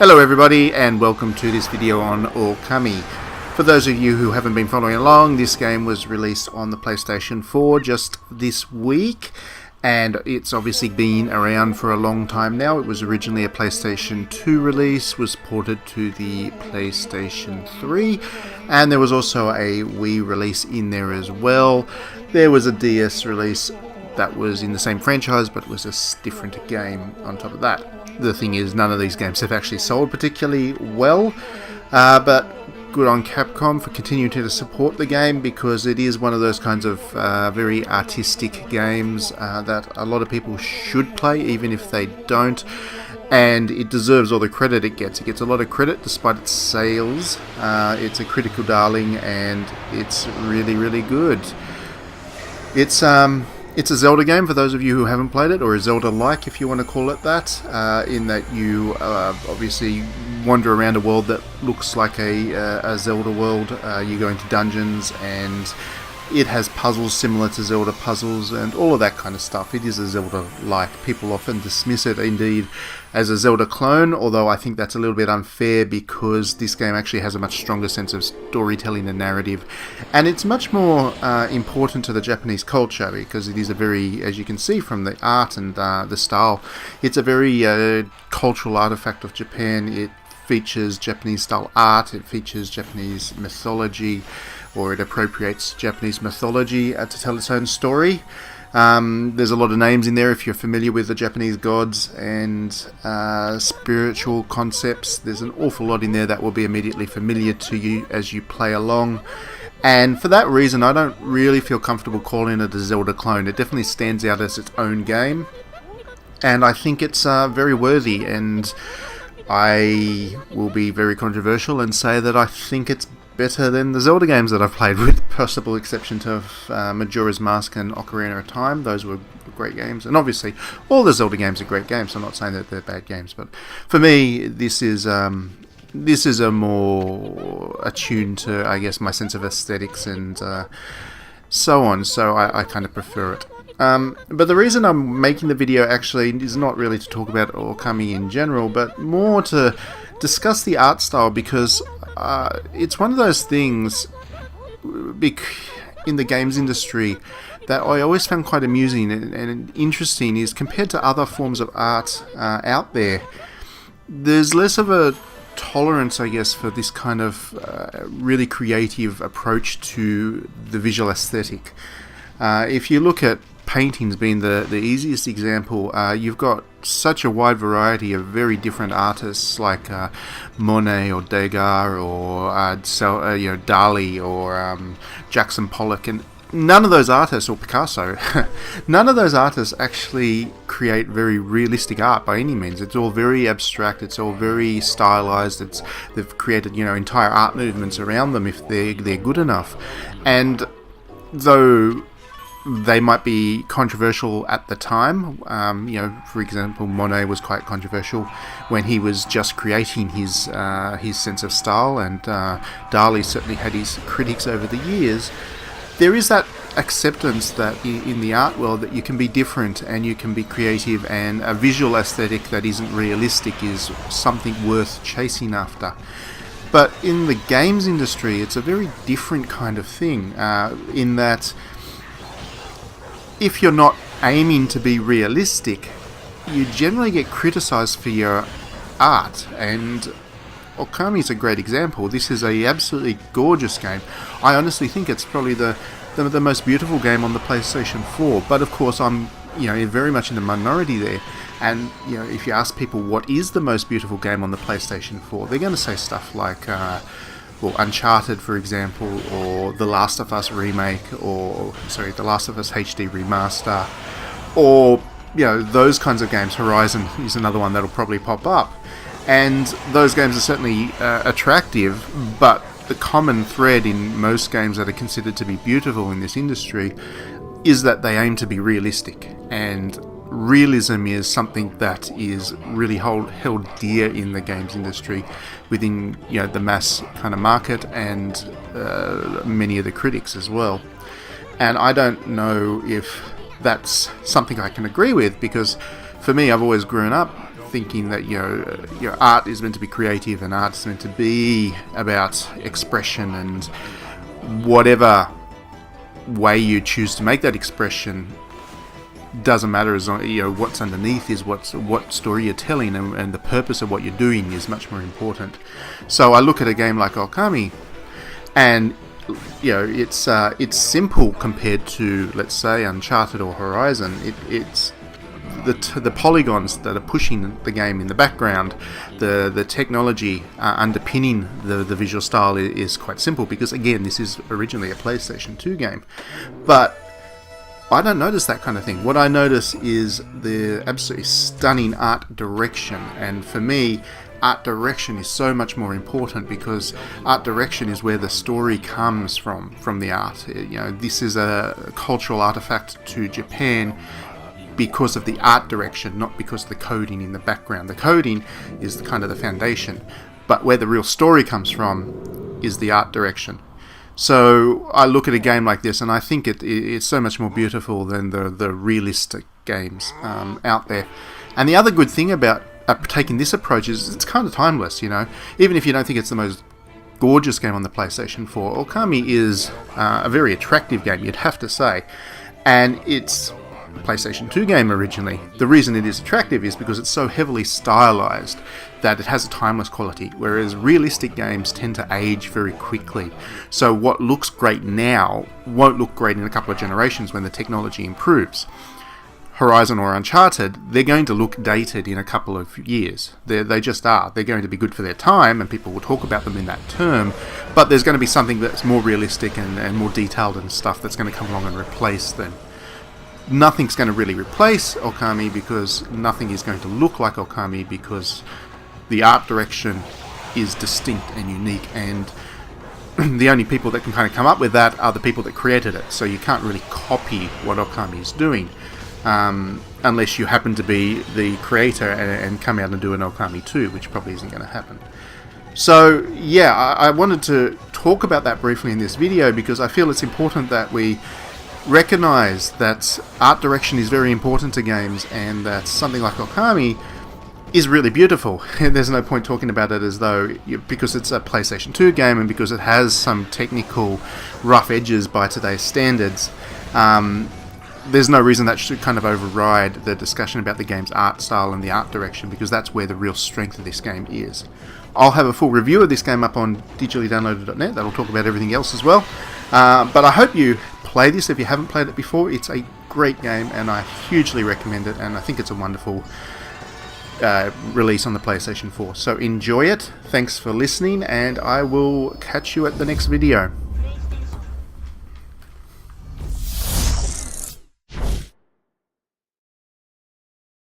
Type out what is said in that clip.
Hello everybody and welcome to this video on Ōkami. For those of you who haven't been following along, this game was released on the PlayStation 4 just this week, and it's obviously been around for a long time now. It was originally a PlayStation 2 release, was ported to the PlayStation 3, and there was also a Wii release in there as well. There was a DS release that was in the same franchise, but was a different game on top of that. The thing is, none of these games have actually sold particularly well, but good on Capcom for continuing to support the game, because it is one of those kinds of very artistic games that a lot of people should play, even if they don't, and it deserves all the credit it gets. It gets a lot of credit despite its sales. It's a critical darling, and it's really, really good. It's a Zelda game for those of you who haven't played it, or a Zelda-like if you want to call it that, in that you obviously wander around a world that looks like a Zelda world. You go into dungeons, and it has puzzles similar to Zelda puzzles and all of that kind of stuff. It is a Zelda-like. People often dismiss it indeed as a Zelda clone, although I think that's a little bit unfair, because this game actually has a much stronger sense of storytelling and narrative, and it's much more important to the Japanese culture, because it is a very, as you can see from the art and the style, it's a very cultural artifact of Japan. It features Japanese style art, it features Japanese mythology, or it appropriates Japanese mythology to tell its own story. There's a lot of names in there if you're familiar with the Japanese gods and spiritual concepts. There's an awful lot in there that will be immediately familiar to you as you play along. And for that reason, I don't really feel comfortable calling it a Zelda clone. It definitely stands out as its own game, and I think it's very worthy, and I will be very controversial and say that I think it's better than the Zelda games that I've played, with possible exception to Majora's Mask and Ocarina of Time. Those were great games, and obviously all the Zelda games are great games. I'm not saying that they're bad games, but for me, this is a more attuned to, I guess, my sense of aesthetics and so on. So I kind of prefer it. But the reason I'm making the video actually is not really to talk about Ōkami in general, but more to discuss the art style, because it's one of those things in the games industry that I always found quite amusing and interesting, is compared to other forms of art out there, there's less of a tolerance, I guess, for this kind of really creative approach to the visual aesthetic. If you look at paintings being the easiest example, you've got such a wide variety of very different artists, like Monet or Degas or Dali or Jackson Pollock, and none of those artists, or Picasso, none of those artists actually create very realistic art by any means. It's all very abstract, it's all very stylized, they've created entire art movements around them if they're good enough. And though they might be controversial at the time, for example, Monet was quite controversial when he was just creating his sense of style, and Dali certainly had his critics over the years. There is that acceptance that in the art world that you can be different and you can be creative, and a visual aesthetic that isn't realistic is something worth chasing after. But in the games industry, it's a very different kind of thing, in that if you're not aiming to be realistic, you generally get criticized for your art, and Ōkami is a great example. This is a absolutely gorgeous game. I honestly think it's probably the most beautiful game on the PlayStation 4, but of course I'm very much in the minority there, and if you ask people what is the most beautiful game on the PlayStation 4, they're going to say stuff like Uncharted, for example, or The Last of Us remake, or The Last of Us HD remaster, or those kinds of games. Horizon is another one that'll probably pop up, and those games are certainly attractive, but the common thread in most games that are considered to be beautiful in this industry is that they aim to be realistic, and realism is something that is really held dear in the games industry within the mass kind of market, and many of the critics as well. And I don't know if that's something I can agree with, because for me, I've always grown up thinking that your art is meant to be creative and art is meant to be about expression, and whatever way you choose to make that expression doesn't matter, as long, what's underneath is what story you're telling, and the purpose of what you're doing is much more important. So I look at a game like Ōkami, and it's simple compared to, let's say, Uncharted or Horizon. It's the polygons that are pushing the game in the background, the technology underpinning the visual style is quite simple, because again, this is originally a PlayStation 2 game. But I don't notice that kind of thing. What I notice is the absolutely stunning art direction, and for me, art direction is so much more important, because art direction is where the story comes from the art. This is a cultural artifact to Japan because of the art direction, not because of the coding in the background. The coding is kind of the foundation, but where the real story comes from is the art direction. So I look at a game like this, and I think it's so much more beautiful than the realistic games out there. And the other good thing about taking this approach is it's kind of timeless. Even if you don't think it's the most gorgeous game on the PlayStation 4, Ōkami is a very attractive game, you'd have to say. And it's a PlayStation 2 game originally. The reason it is attractive is because it's so heavily stylized that it has a timeless quality, whereas realistic games tend to age very quickly. So what looks great now won't look great in a couple of generations when the technology improves. Horizon or Uncharted, they're going to look dated in a couple of years. They just are. They're going to be good for their time, and people will talk about them in that term, but there's going to be something that's more realistic and more detailed and stuff that's going to come along and replace them. Nothing's going to really replace Ōkami, because nothing is going to look like Ōkami, because the art direction is distinct and unique, and the only people that can kind of come up with that are the people that created it. So you can't really copy what Ōkami is doing, unless you happen to be the creator and come out and do an Ōkami 2, which probably isn't going to happen. So yeah, I wanted to talk about that briefly in this video, because I feel it's important that we recognize that art direction is very important to games, and that something like Ōkami is really beautiful. There's no point talking about it as though, because it's a PlayStation 2 game and because it has some technical rough edges by today's standards, there's no reason that should kind of override the discussion about the game's art style and the art direction, because that's where the real strength of this game is. I'll have a full review of this game up on digitallydownloaded.net. That'll talk about everything else as well. But I hope you play this if you haven't played it before. It's a great game, and I hugely recommend it, and I think it's a wonderful release on the PlayStation 4. So enjoy it. Thanks for listening, and I will catch you at the next video.